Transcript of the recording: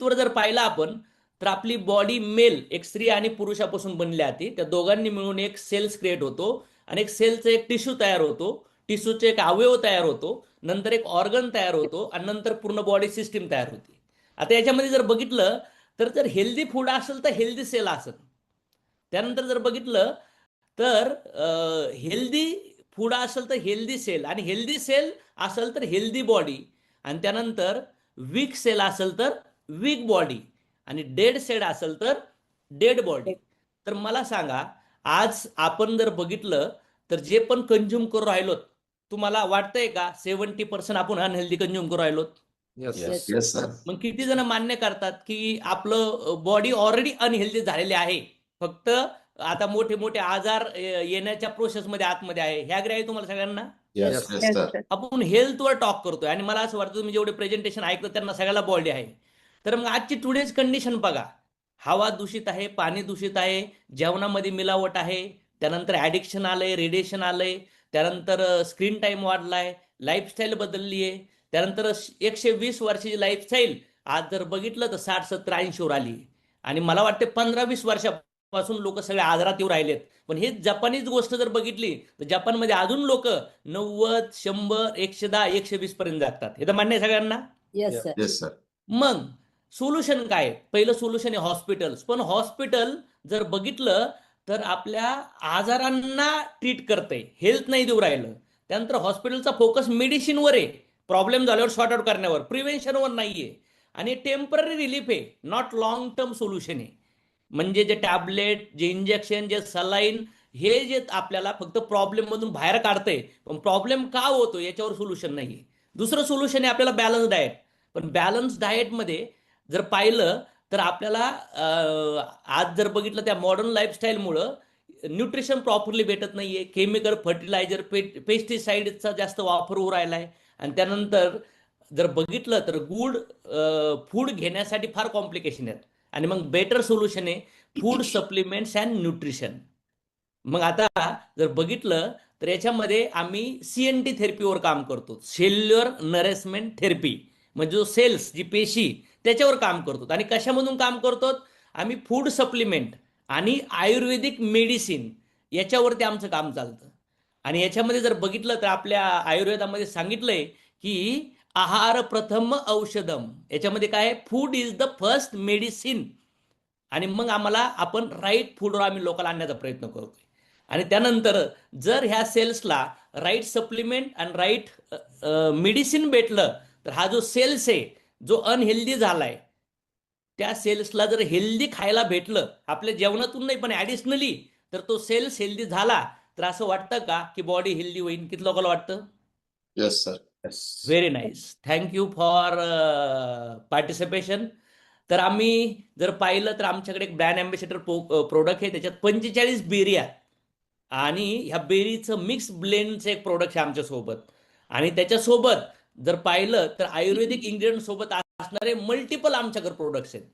हेल्थवर जर पाहिलं आपण तर आपली बॉडी मेल एक स्त्री आणि पुरुषापासून बनली जाते. त्या दोघांनी मिळून एक सेल्स क्रिएट होतो आणि एक सेलचं एक टिश्यू तयार होतो. टिश्यूचे एक अवयव तयार होतो, नंतर एक ऑर्गन तयार होतो आणि नंतर पूर्ण बॉडी सिस्टीम तयार होते. आता याच्यामध्ये जर बघितलं तर जर हेल्दी फूड असेल तर हेल्दी सेल असेल. त्यानंतर जर बघितलं तर हेल्दी फूड असेल तर हेल्दी सेल, आणि हेल्दी सेल असेल तर हेल्दी बॉडी, आणि त्यानंतर वीक सेल असेल तर वीक बॉडी, आणि डेड सेल असेल तर डेड बॉडी. तर मला सांगा, आज आपण जर बघितलं तर जे पण कंझ्युम करू राहिलो, तुम्हाला वाटतंय का 70% आपण अनहेल्दी कंझ्युम करू राहिलो? Yes sir. मग किती जण मान्य करतात की आपलं बॉडी ऑलरेडी अनहेल्दी झालेली आहे, फक्त आता मोठे मोठे आजार येण्याच्या प्रोसेसमध्ये आतमध्ये आहे? ह्या ग्रह आहे तुम्हाला सगळ्यांना? Yes sir. आपण हेल्थवर टॉक करतोय आणि मला असं वाटतं तुम्ही जेवढे प्रेझेंटेशन ऐकलं त्यांना सगळ्याला बॉडी आहे. तर मग आजची टुडेज कंडिशन बघा. हवा दूषित आहे, पाणी दूषित आहे, जेवणामध्ये मिलावट आहे, त्यानंतर ॲडिक्शन आलंय, रेडिएशन आलंय, त्यानंतर स्क्रीन टाईम वाढलाय, लाईफस्टाईल बदलली आहे, त्यानंतर 120 वर्षाची लाईफस्टाईल आज जर बघितलं तर 60, 70, 80 वर आली. आणि मला वाटते 15-20 वर्षापासून लोक सगळे आजारात येऊ राहिलेत. पण हे जपानीच गोष्ट जर बघितली तर जपानमध्ये अजून लोक 90, 100, 110, 120 पर्यंत जातात. हे तर मान्य आहे सगळ्यांना? Yes sir. Yes sir. मग सोल्युशन काय? पहिलं सोल्युशन आहे हॉस्पिटल्स. पण हॉस्पिटल जर बघितलं तर आपल्या आजारांना ट्रीट करतंय, हेल्थ नाही देऊ राहिलं. त्यानंतर हॉस्पिटलचा फोकस मेडिसिनवर आहे, प्रॉब्लेम झाल्यावर शॉर्ट आउट करण्यावर, प्रिव्हेन्शनवर नाहीये. आणि टेम्पररी रिलीफ आहे, नॉट लॉंग टर्म सोल्युशन आहे. म्हणजे जे टॅबलेट, जे इंजेक्शन, जे सलाईन, हे जे आपल्याला फक्त प्रॉब्लेम मधून बाहेर काढतंय, पण प्रॉब्लेम का होतो याच्यावर सोल्युशन नाहीये. दुसरं सोल्युशन आहे आपल्याला बॅलन्स डाएट. पण बॅलन्स डाएटमध्ये जर पाहिलं तर आपल्याला आज जर बघितलं त्या मॉडर्न लाईफस्टाईलमुळं न्यूट्रिशन प्रॉपरली भेटत नाहीये, केमिकल फर्टिलायझर, पेस्टिसाइडचा जास्त वापर होऊ राहिला आहे. आणि त्यानंतर जर बघितलं तर गुड फूड घेण्यासाठी फार कॉम्प्लिकेशन आहेत. आणि मग बेटर सोल्युशन आहे फूड सप्लिमेंट्स अँड न्यूट्रिशन. मग आता जर बघितलं तर याच्यामध्ये आम्ही CNT थेरपीवर काम करतो, सेल्युलर नरिशमेंट थेरपी. म्हणजे जो सेल्स, जी पेशी, त्याच्यावर काम करतो. आणि कशामधून काम करतो? आम्ही फूड सप्लिमेंट आणि आयुर्वेदिक मेडिसिन याच्यावरती आमचं काम चालतं. आणि याच्यामध्ये जर बघितलं तर आपल्या आयुर्वेदामध्ये सांगितलंय की आहार प्रथम औषधम. याच्यामध्ये काय? Food is the first medicine. आणि मग आम्हाला आपण राईट फूडवर आम्ही लोकांना आणण्याचा प्रयत्न करतोय. आणि त्यानंतर जर ह्या सेल्सला राईट सप्लिमेंट आणि राईट मेडिसिन भेटलं तर हा जो सेल्स आहे जो अनहेल्दी झालाय, त्या सेल्सला जर हेल्दी खायला भेटलं आपल्या जेवणातून नाही पण ॲडिशनली, तर तो सेल्स हेल्दी झाला तर असं वाटतं का की बॉडी हेल्दी होईल? किती लोकांना वाटतं? Yes sir. Very nice. Thank you for participation. तर आम्ही जर पाहिलं तर आमच्याकडे एक ब्रँड अँबॅसेडर प्रोडक्ट आहे, त्याच्यात 45 बेरी आहेत. आणि ह्या बेरीचं मिक्स ब्लेंडचं एक प्रोडक्ट आहे आमच्यासोबत. आणि त्याच्यासोबत जर पाहिलं तर आयुर्वेदिक इन्ग्रेडियंट सोबत असणारे मल्टिपल आमच्याकडे प्रोडक्ट्स आहेत.